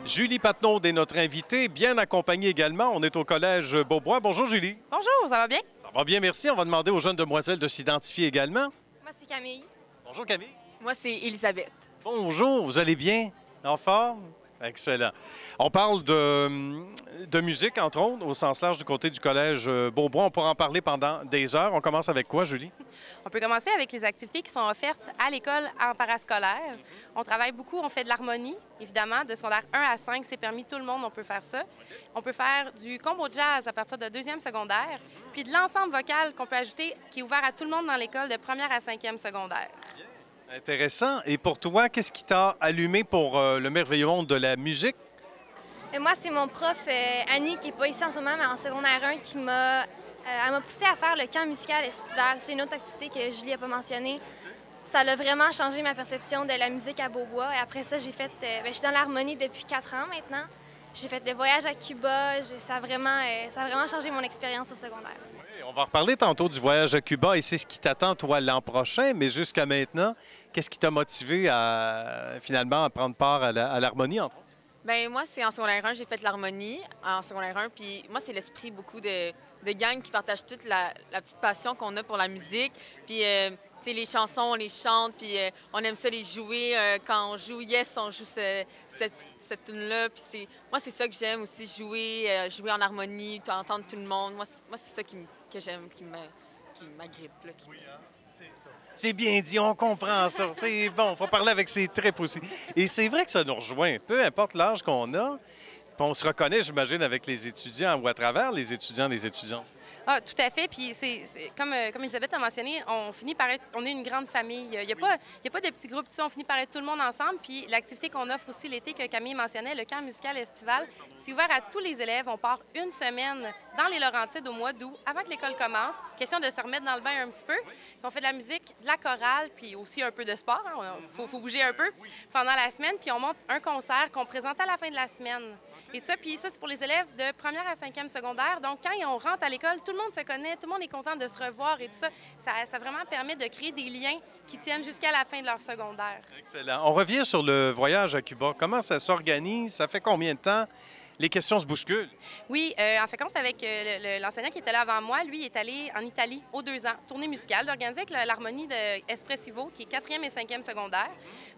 Julie Patnaud est notre invitée, bien accompagnée également. On est au Collège Beaubois. Bonjour Julie. Bonjour, ça va bien? Ça va bien, merci. On va demander aux jeunes demoiselles de s'identifier également. Moi, c'est Camille. Bonjour Camille. Moi, c'est Elisabeth. Bonjour, vous allez bien? En forme? Excellent. On parle de musique, entre autres, au sens large du côté du Collège Beaubois. On pourra en parler pendant des heures. On commence avec quoi, Julie? On peut commencer avec les activités qui sont offertes à l'école en parascolaire. On travaille beaucoup, on fait de l'harmonie, évidemment, de secondaire 1 à 5, c'est permis, tout le monde, on peut faire ça. On peut faire du combo jazz à partir de deuxième secondaire, puis de l'ensemble vocal qu'on peut ajouter, qui est ouvert à tout le monde dans l'école de première à cinquième secondaire. Intéressant. Et pour toi, qu'est-ce qui t'a allumé pour le merveilleux monde de la musique? Et moi, c'est mon prof, Annie, qui n'est pas ici en ce moment, mais en secondaire 1, qui m'a elle m'a poussée à faire le camp musical estival. C'est une autre activité que Julie n'a pas mentionnée. Ça a vraiment changé ma perception de la musique à Beaubois. Et après ça, j'ai fait... je suis dans l'harmonie depuis 4 ans maintenant. J'ai fait le voyage à Cuba. Ça a vraiment changé mon expérience au secondaire. Oui, on va reparler tantôt du voyage à Cuba et c'est ce qui t'attend, toi, l'an prochain. Mais jusqu'à maintenant, qu'est-ce qui t'a motivé à finalement à prendre part à l'harmonie, entre autres? Bien, moi, c'est en secondaire 1, j'ai fait l'harmonie en secondaire 1. Puis moi, c'est l'esprit beaucoup de gang qui partagent toute la petite passion qu'on a pour la musique. Puis, tu sais, les chansons, on les chante, puis on aime ça les jouer. Quand on joue Yes, on joue cette tune-là. Puis moi, c'est ça que j'aime aussi, jouer en harmonie, entendre tout le monde. Moi, c'est ça que j'aime, qui m'agrippe. Oui, hein? C'est ça. C'est bien dit, on comprend ça. C'est bon, il faut parler avec ses tripes aussi. Et c'est vrai que ça nous rejoint, peu importe l'âge qu'on a. Puis on se reconnaît, j'imagine, avec les étudiants ou à travers les étudiants, les étudiantes. Ah, tout à fait. Puis, comme Elisabeth a mentionné, on finit par être... On est une grande famille. Il n'y a pas de petits groupes. On finit par être tout le monde ensemble. Puis, l'activité qu'on offre aussi l'été, que Camille mentionnait, le camp musical estival, c'est ouvert à tous les élèves. On part une semaine dans les Laurentides au mois d'août, avant que l'école commence. Question de se remettre dans le bain un petit peu. Puis on fait de la musique, de la chorale, puis aussi un peu de sport. Il faut bouger un peu pendant la semaine. Puis, on monte un concert qu'on présente à la fin de la semaine. Et ça, c'est pour les élèves de première à cinquième secondaire. Donc, quand on rentre à l'école, tout le monde se connaît, tout le monde est content de se revoir et tout ça. Ça vraiment permet de créer des liens qui tiennent jusqu'à la fin de leur secondaire. Excellent. On revient sur le voyage à Cuba. Comment ça s'organise? Ça fait combien de temps? Les questions se bousculent. Oui, en fait, compte avec l'enseignant qui était là avant moi, lui, il est allé en Italie aux 2 ans, tournée musicale, d'organiser avec l'harmonie de Espressivo, qui est 4e et 5e secondaire.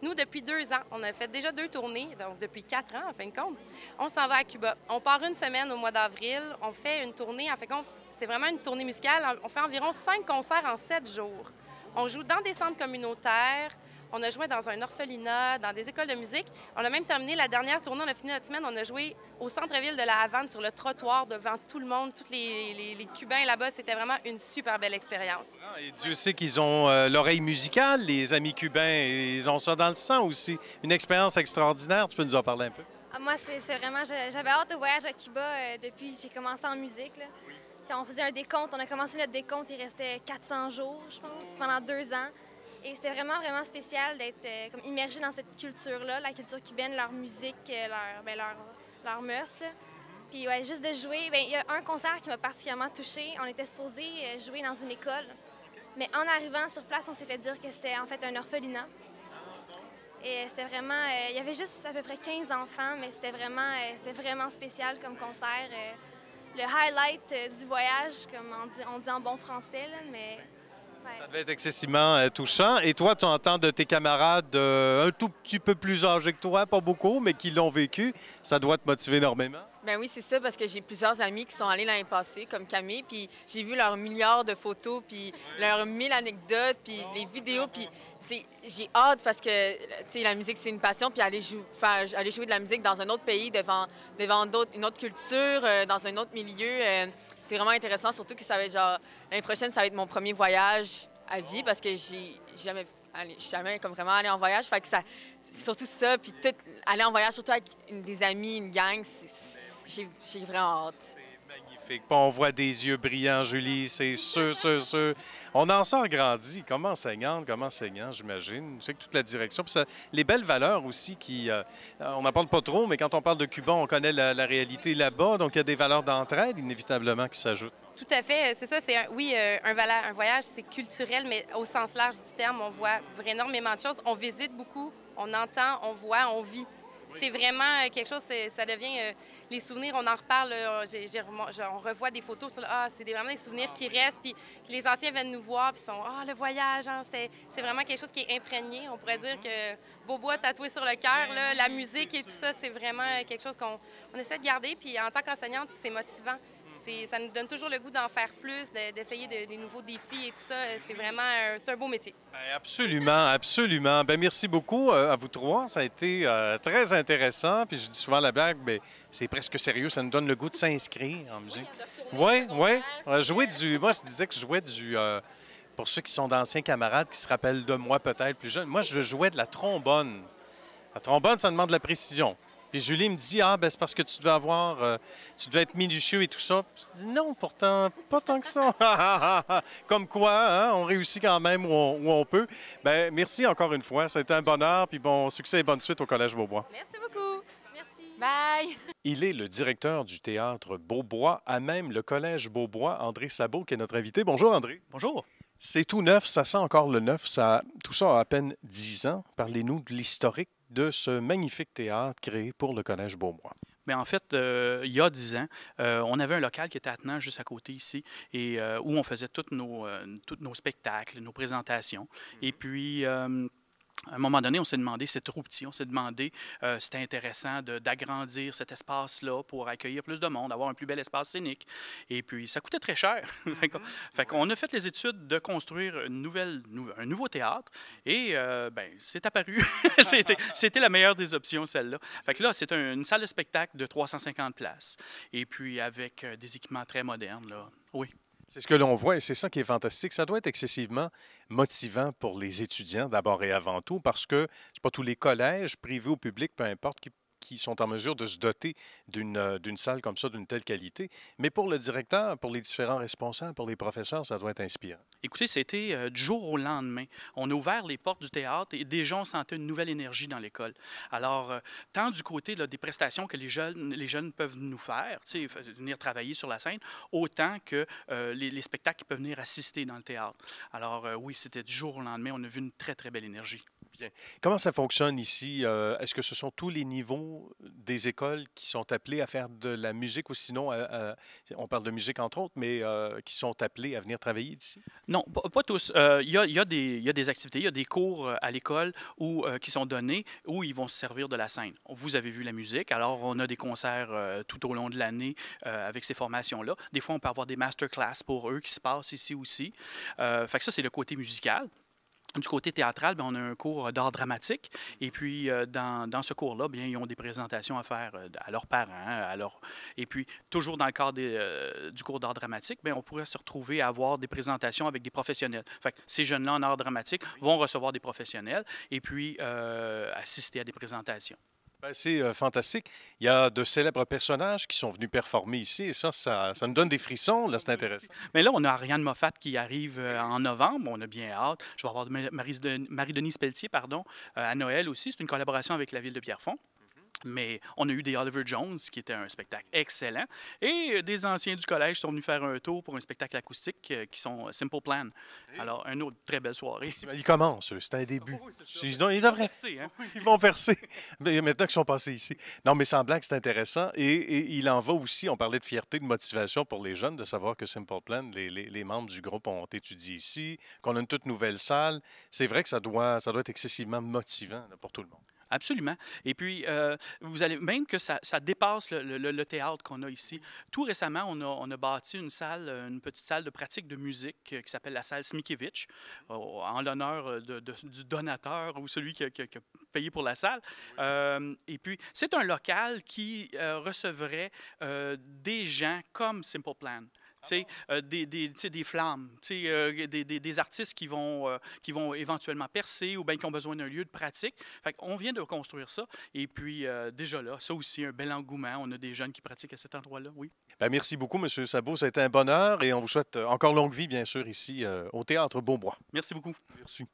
Nous, depuis 2 ans, on a fait déjà 2 tournées, donc depuis 4 ans, en fin de compte. On s'en va à Cuba. On part une semaine au mois d'avril. On fait une tournée, en fin de compte, c'est vraiment une tournée musicale. On fait environ 5 concerts en 7 jours. On joue dans des centres communautaires. On a joué dans un orphelinat, dans des écoles de musique. On a même terminé la dernière tournée, on a fini notre semaine, on a joué au centre-ville de la Havane, sur le trottoir, devant tout le monde, tous les Cubains là-bas. C'était vraiment une super belle expérience. Ah, et Dieu sait qu'ils ont l'oreille musicale, les amis cubains. Ils ont ça dans le sang aussi. Une expérience extraordinaire. Tu peux nous en parler un peu? Moi, c'est vraiment... J'avais hâte au voyage à Cuba depuis que j'ai commencé en musique. Là. Quand on faisait un décompte, on a commencé notre décompte, il restait 400 jours, je pense, pendant 2 ans. Et c'était vraiment, vraiment spécial d'être comme immergé dans cette culture-là, la culture cubaine, leur musique, leur mœurs. Là. Puis ouais, juste de jouer, il y a un concert qui m'a particulièrement touchée. On était supposé jouer dans une école, mais en arrivant sur place, on s'est fait dire que c'était en fait un orphelinat. Et c'était vraiment, il y avait juste à peu près 15 enfants, mais c'était vraiment spécial comme concert. Le highlight du voyage, comme on dit en bon français, là, mais... Ouais. Ça devait être excessivement touchant. Et toi, tu entends de tes camarades un tout petit peu plus âgés que toi, pas beaucoup, mais qui l'ont vécu. Ça doit te motiver énormément. Ben oui, c'est ça, parce que j'ai plusieurs amis qui sont allés l'année passée, comme Camille, puis j'ai vu leurs milliards de photos, puis leurs 1000 anecdotes, puis les vidéos, puis j'ai hâte parce que, tu sais, la musique, c'est une passion, puis aller jouer de la musique dans un autre pays, devant une autre culture, dans un autre milieu, c'est vraiment intéressant, surtout que ça va être genre, l'année prochaine, ça va être mon premier voyage à vie, parce que j'ai jamais comme vraiment allé en voyage, fait que c'est surtout ça, puis aller en voyage, surtout avec des amis, une gang, j'ai vraiment hâte. C'est magnifique. Puis on voit des yeux brillants, Julie, c'est sûr. On en sort grandi comme enseignante, comme enseignant, j'imagine. C'est que toute la direction. Puis ça, les belles valeurs aussi on n'en parle pas trop, mais quand on parle de Cuba, on connaît la réalité là-bas. Donc il y a des valeurs d'entraide, inévitablement, qui s'ajoutent. Tout à fait. C'est ça. Un voyage, c'est culturel, mais au sens large du terme, on voit énormément de choses. On visite beaucoup, on entend, on voit, on vit. c'est vraiment quelque chose, ça devient les souvenirs, on en reparle, on revoit des photos, c'est vraiment des souvenirs qui restent, puis les anciens viennent nous voir, puis sont le voyage, hein, c'est vraiment quelque chose qui est imprégné. On pourrait dire que Beaubois tatoué sur le cœur, la musique et tout ça, c'est vraiment quelque chose qu'on essaie de garder, puis en tant qu'enseignante, c'est motivant. Ça nous donne toujours le goût d'en faire plus, d'essayer des nouveaux défis et tout ça. C'est vraiment c'est un beau métier. Bien, absolument, absolument. Bien, merci beaucoup à vous trois. Ça a été très intéressant. Puis je dis souvent la blague, mais c'est presque sérieux. Ça nous donne le goût de s'inscrire en musique. Oui, oui. Moi, je disais que je jouais pour ceux qui sont d'anciens camarades qui se rappellent de moi peut-être plus jeune, moi, je jouais de la trombone. La trombone, ça demande de la précision. Puis Julie me dit, c'est parce que tu devais être minutieux et tout ça. Je dis, non, pourtant, pas tant que ça. Comme quoi, hein, on réussit quand même où on peut. Bien, merci encore une fois. Ça a été un bonheur. Puis bon succès et bonne suite au Collège Beaubois. Merci beaucoup. Merci. Bye! Il est le directeur du théâtre Beaubois, à même le Collège Beaubois, André Sabot, qui est notre invité. Bonjour, André. Bonjour. C'est tout neuf, ça sent encore le neuf. Tout ça a à peine 10 ans. Parlez-nous de l'historique de ce magnifique théâtre créé pour le Collège Beaubois. Mais en fait, il y a 10 ans, on avait un local qui était attenant juste à côté ici et où on faisait tous nos spectacles, nos présentations. Et puis, à un moment donné, on s'est demandé, c'est trop petit, on s'est demandé c'était intéressant d'agrandir cet espace-là pour accueillir plus de monde, avoir un plus bel espace scénique. Et puis, ça coûtait très cher. Fait qu'on a fait les études de construire un nouveau théâtre et c'est apparu. C'était la meilleure des options, celle-là. Fait que là, c'est une salle de spectacle de 350 places et puis avec des équipements très modernes, là. Oui. C'est ce que l'on voit et c'est ça qui est fantastique. Ça doit être excessivement motivant pour les étudiants d'abord et avant tout parce que c'est pas tous les collèges, privés ou publics, peu importe, qui sont en mesure de se doter d'une salle comme ça, d'une telle qualité. Mais pour le directeur, pour les différents responsables, pour les professeurs, ça doit être inspirant. Écoutez, c'était du jour au lendemain. On a ouvert les portes du théâtre et déjà, on sentait une nouvelle énergie dans l'école. Alors, tant du côté là, des prestations que les jeunes peuvent nous faire, venir travailler sur la scène, autant que les spectacles qui peuvent venir assister dans le théâtre. Alors, oui, c'était du jour au lendemain. On a vu une très, très belle énergie. Bien. Comment ça fonctionne ici? Est-ce que ce sont tous les niveaux des écoles qui sont appelés à faire de la musique ou sinon, on parle de musique entre autres, mais qui sont appelés à venir travailler ici? Non, pas tous. Il y a des activités, il y a des cours à l'école qui sont donnés où ils vont se servir de la scène. Vous avez vu la musique, alors on a des concerts tout au long de l'année avec ces formations-là. Des fois, on peut avoir des masterclass pour eux qui se passent ici aussi. Fait que ça, c'est le côté musical. Du côté théâtral, bien, on a un cours d'art dramatique. Et puis, dans ce cours-là, bien, ils ont des présentations à faire à leurs parents. Et puis, toujours dans le cadre du cours d'art dramatique, bien, on pourrait se retrouver à avoir des présentations avec des professionnels. Fait que ces jeunes-là en art dramatique vont recevoir des professionnels et puis assister à des présentations. C'est fantastique. Il y a de célèbres personnages qui sont venus performer ici et ça nous donne des frissons. Là, c'est intéressant. Mais là, on a Ariane Moffat qui arrive en novembre. On a bien hâte. Je vais avoir Marie-Denise Pelletier à Noël aussi. C'est une collaboration avec la ville de Pierrefonds. Mais on a eu des Oliver Jones, qui était un spectacle excellent. Et des anciens du collège sont venus faire un tour pour un spectacle acoustique qui sont Simple Plan. Alors, une autre très belle soirée. Ils commencent, c'est un début. Ils devraient percer, hein? Ils vont percer. Mais maintenant qu'ils sont passés ici. Non, mais sans blague, c'est intéressant. Et il en va aussi, on parlait de fierté, de motivation pour les jeunes, de savoir que Simple Plan, les membres du groupe ont étudié ici, qu'on a une toute nouvelle salle. C'est vrai que ça doit être excessivement motivant là, pour tout le monde. Absolument. Et puis, vous allez même que ça dépasse le théâtre qu'on a ici. Tout récemment, on a bâti une petite salle de pratique de musique qui s'appelle la salle Smikiewicz, en l'honneur du donateur ou celui qui a payé pour la salle. Et puis, c'est un local qui recevrait des gens comme Simple Plan. Des flammes, des artistes qui vont éventuellement percer ou bien qui ont besoin d'un lieu de pratique. Fait qu'on vient de construire ça. Et puis, déjà là, ça aussi, un bel engouement. On a des jeunes qui pratiquent à cet endroit-là, oui. Bien, merci beaucoup, M. Sabot. Ça a été un bonheur et on vous souhaite encore longue vie, bien sûr, ici au Théâtre Beaubois. Merci beaucoup. Merci.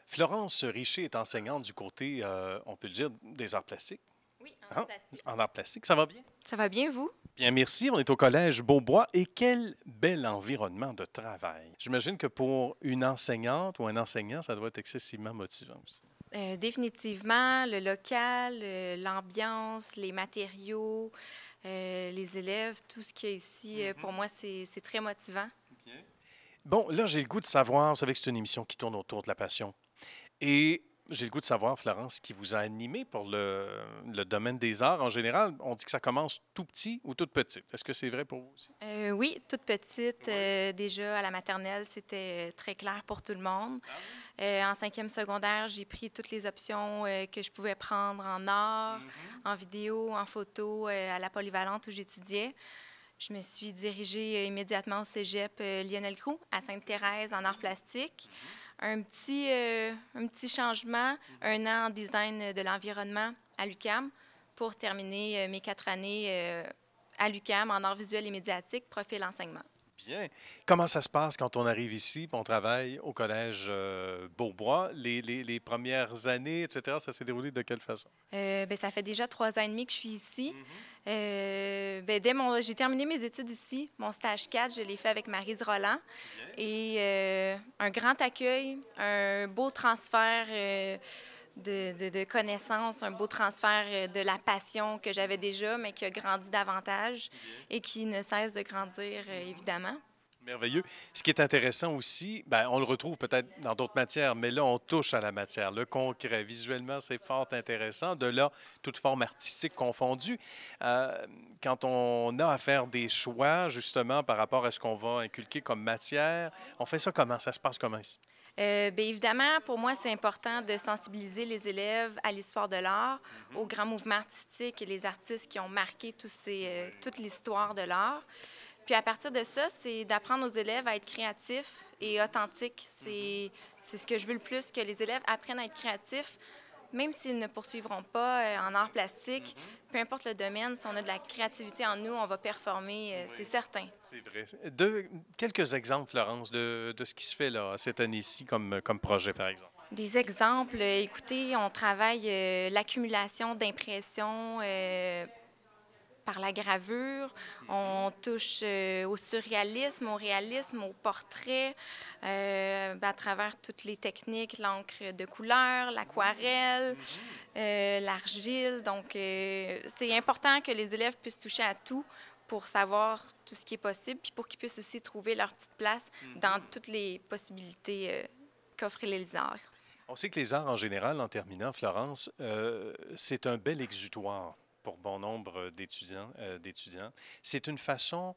Florence Richer est enseignante du côté, on peut le dire, des arts plastiques. Oui, en art plastique. En arts plastiques, ça va bien? Ça va bien, vous? Bien, merci. On est au Collège Beaubois et quel bel environnement de travail. J'imagine que pour une enseignante ou un enseignant, ça doit être excessivement motivant aussi. Définitivement, le local, l'ambiance, les matériaux, les élèves, tout ce qu'il y a ici, pour moi, c'est très motivant. Bien. Bon, là, j'ai le goût de savoir, vous savez que c'est une émission qui tourne autour de la passion. Et j'ai le goût de savoir, Florence, ce qui vous a animé pour le domaine des arts en général. On dit que ça commence tout petit ou toute petite. Est-ce que c'est vrai pour vous aussi? Oui, toute petite. Déjà, à la maternelle, c'était très clair pour tout le monde. En 5e secondaire, j'ai pris toutes les options que je pouvais prendre en art, en vidéo, en photo, à la polyvalente où j'étudiais. Je me suis dirigée immédiatement au cégep Lionel Groulx à Sainte-Thérèse en arts plastiques. Un petit changement, 1 an en design de l'environnement à l'UQAM pour terminer mes 4 années à l'UQAM en arts visuels et médiatiques, profil enseignement. Bien. Comment ça se passe quand on arrive ici et on travaille au Collège Beaubois? Les premières années, etc., ça s'est déroulé de quelle façon? Ça fait déjà 3 ans et demi que je suis ici. J'ai terminé mes études ici. Mon stage 4, je l'ai fait avec Maryse Roland. Bien. Et un grand accueil, un beau transfert de connaissances, un beau transfert de la passion que j'avais déjà, mais qui a grandi davantage et qui ne cesse de grandir, évidemment. Merveilleux. Ce qui est intéressant aussi, bien, on le retrouve peut-être dans d'autres matières, mais là, on touche à la matière, le concret. Visuellement, c'est fort intéressant. De là, toute forme artistique confondue. Quand on a à faire des choix, justement, par rapport à ce qu'on va inculquer comme matière, on fait ça comment? Ça se passe comment ici? Évidemment, pour moi, c'est important de sensibiliser les élèves à l'histoire de l'art, aux grands mouvements artistiques et les artistes qui ont marqué toute l'histoire de l'art. Puis à partir de ça, c'est d'apprendre aux élèves à être créatifs et authentiques. C'est ce que je veux le plus, que les élèves apprennent à être créatifs, même s'ils ne poursuivront pas en arts plastiques. Peu importe le domaine, si on a de la créativité en nous, on va performer, c'est certain. C'est vrai. Quelques exemples, Florence, de ce qui se fait là, cette année-ci comme projet, par exemple. Des exemples, écoutez, on travaille l'accumulation d'impressions par la gravure. On touche au surréalisme, au réalisme, au portrait, à travers toutes les techniques, l'encre de couleur, l'aquarelle, l'argile. Donc, c'est important que les élèves puissent toucher à tout pour savoir tout ce qui est possible, puis pour qu'ils puissent aussi trouver leur petite place dans toutes les possibilités qu'offrent les arts. On sait que les arts en général, en terminant, Florence, c'est un bel exutoire pour bon nombre d'étudiants. C'est une façon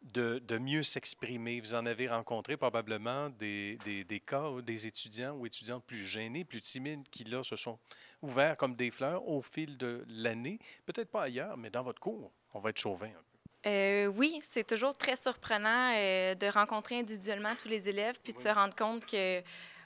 de mieux s'exprimer. Vous en avez rencontré probablement des cas, des étudiants ou étudiantes plus gênés, plus timides, qui là se sont ouverts comme des fleurs au fil de l'année. Peut-être pas ailleurs, mais dans votre cours, on va être chauvin un peu. Oui, c'est toujours très surprenant de rencontrer individuellement tous les élèves puis de se rendre compte que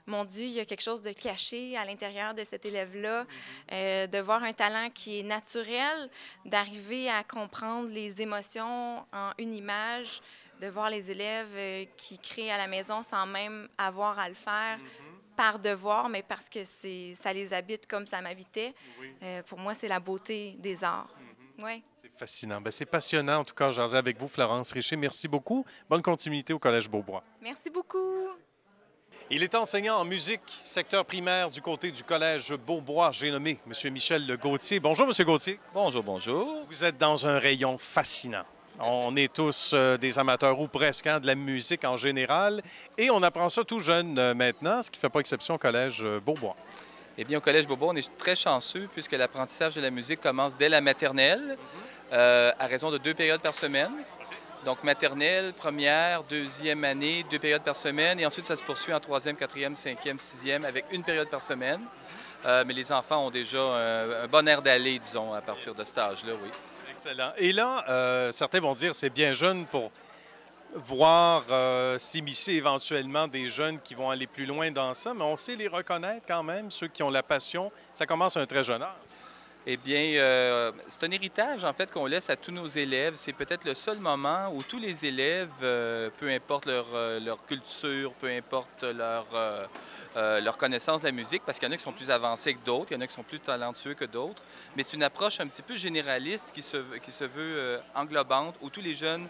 mon Dieu, il y a quelque chose de caché à l'intérieur de cet élève-là, de voir un talent qui est naturel, d'arriver à comprendre les émotions en une image, de voir les élèves qui créent à la maison sans même avoir à le faire par devoir, mais parce que ça les habite comme ça m'habitait. Pour moi, c'est la beauté des arts. Ouais. C'est fascinant. Bien, c'est passionnant, en tout cas, jaser avec vous, Florence Richer. Merci beaucoup. Bonne continuité au Collège Beaubois. Merci beaucoup. Il est enseignant en musique, secteur primaire du côté du Collège Beaubois. J'ai nommé M. Michel Gauthier. Bonjour, M. Gauthier. Bonjour, bonjour. Vous êtes dans un rayon fascinant. On est tous des amateurs ou presque de la musique en général. Et on apprend ça tout jeune maintenant, ce qui ne fait pas exception au Collège Beaubois. Eh bien, au Collège Beaubois, on est très chanceux puisque l'apprentissage de la musique commence dès la maternelle, à raison de 2 périodes par semaine. Donc, maternelle, première, 2e année, 2 périodes par semaine. Et ensuite, ça se poursuit en 3e, 4e, 5e, 6e avec 1 période par semaine. Mais les enfants ont déjà un bon air d'aller, disons, à partir de cet âge-là, oui. Excellent. Et là, certains vont dire c'est bien jeune pour voir s'immiscer éventuellement des jeunes qui vont aller plus loin dans ça, mais on sait les reconnaître quand même, ceux qui ont la passion. Ça commence à un très jeune âge. Eh bien, c'est un héritage, en fait, qu'on laisse à tous nos élèves. C'est peut-être le seul moment où tous les élèves, peu importe leur culture, peu importe leur connaissance de la musique, parce qu'il y en a qui sont plus avancés que d'autres, il y en a qui sont plus talentueux que d'autres, mais c'est une approche un petit peu généraliste qui se veut englobante, où tous les jeunes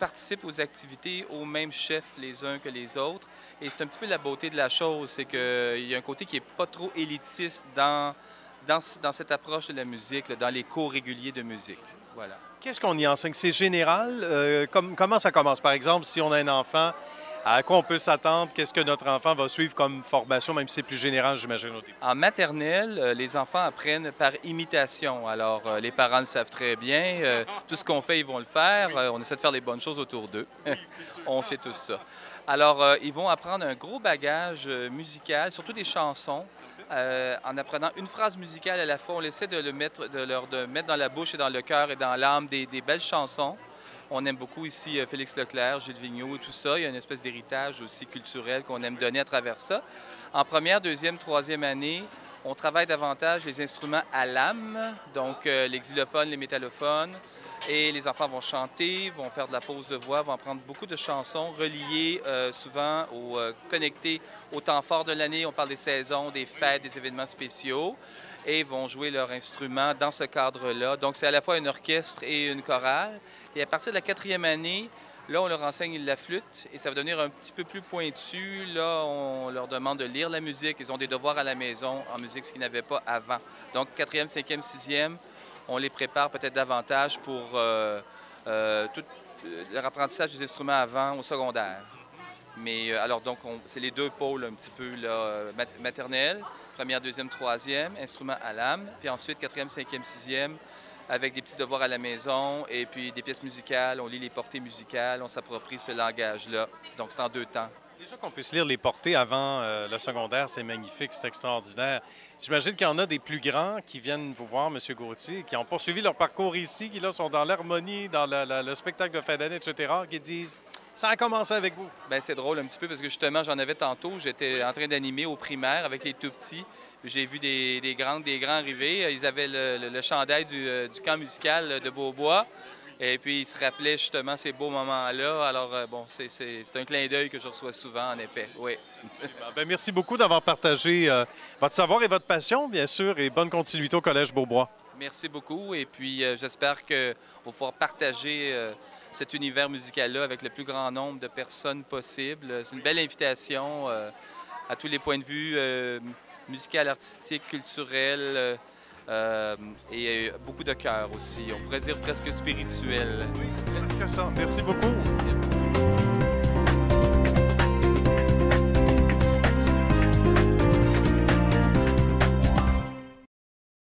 participent aux activités au même chef les uns que les autres. Et c'est un petit peu la beauté de la chose, c'est qu'il y a un côté qui n'est pas trop élitiste dans cette approche de la musique, là, dans les cours réguliers de musique. Voilà. Qu'est-ce qu'on y enseigne? C'est général? Comment ça commence? Par exemple, si on a un enfant, à quoi on peut s'attendre? Qu'est-ce que notre enfant va suivre comme formation, même si c'est plus général, j'imagine, au début? En maternelle, les enfants apprennent par imitation. Alors, les parents le savent très bien. Tout ce qu'on fait, ils vont le faire. On essaie de faire les bonnes choses autour d'eux. On sait tous ça. Alors, ils vont apprendre un gros bagage musical, surtout des chansons. En apprenant une phrase musicale à la fois, on essaie de leur mettre dans la bouche et dans le cœur et dans l'âme des belles chansons. On aime beaucoup ici Félix Leclerc, Gilles Vigneault et tout ça. Il y a une espèce d'héritage aussi culturel qu'on aime donner à travers ça. En première, deuxième, troisième année, on travaille davantage les instruments à lame, donc les xylophones, les métallophones. Et les enfants vont chanter, vont faire de la pose de voix, vont apprendre beaucoup de chansons reliées souvent connectées au temps fort de l'année. On parle des saisons, des fêtes, des événements spéciaux et vont jouer leur instrument dans ce cadre-là. Donc, c'est à la fois un orchestre et une chorale. Et à partir de la quatrième année, là, on leur enseigne la flûte et ça va devenir un petit peu plus pointu. Là, on leur demande de lire la musique. Ils ont des devoirs à la maison en musique, ce qu'ils n'avaient pas avant. Donc, quatrième, cinquième, sixième, on les prépare peut-être davantage pour tout leur apprentissage des instruments avant au secondaire. Mais alors, donc, c'est les deux pôles un petit peu là, maternelle, première, deuxième, troisième, instruments à lame, puis ensuite quatrième, cinquième, sixième, avec des petits devoirs à la maison et puis des pièces musicales, on lit les portées musicales, on s'approprie ce langage-là. Donc, c'est en 2 temps. Déjà qu'on puisse lire les portées avant le secondaire, c'est magnifique, c'est extraordinaire. J'imagine qu'il y en a des plus grands qui viennent vous voir, M. Gauthier, qui ont poursuivi leur parcours ici, qui là sont dans l'harmonie, dans le spectacle de fin d'année, etc., qui disent « ça a commencé avec vous ». Bien, c'est drôle un petit peu parce que justement, j'en avais tantôt, j'étais en train d'animer au primaire avec les tout-petits. J'ai vu des grands arriver. Ils avaient le chandail du camp musical de Beaubois. Et puis, ils se rappelaient justement ces beaux moments-là. Alors, bon, c'est un clin d'œil que je reçois souvent, en effet, oui. Bien, merci beaucoup d'avoir partagé votre savoir et votre passion, bien sûr, et bonne continuité au Collège Beaubois. Merci beaucoup. Et puis, j'espère qu'on va pouvoir partager cet univers musical-là avec le plus grand nombre de personnes possible. C'est une belle invitation à tous les points de vue musical, artistique, culturel. Et beaucoup de cœur aussi. On pourrait dire presque spirituel. Oui, c'est ça. Merci beaucoup. Merci.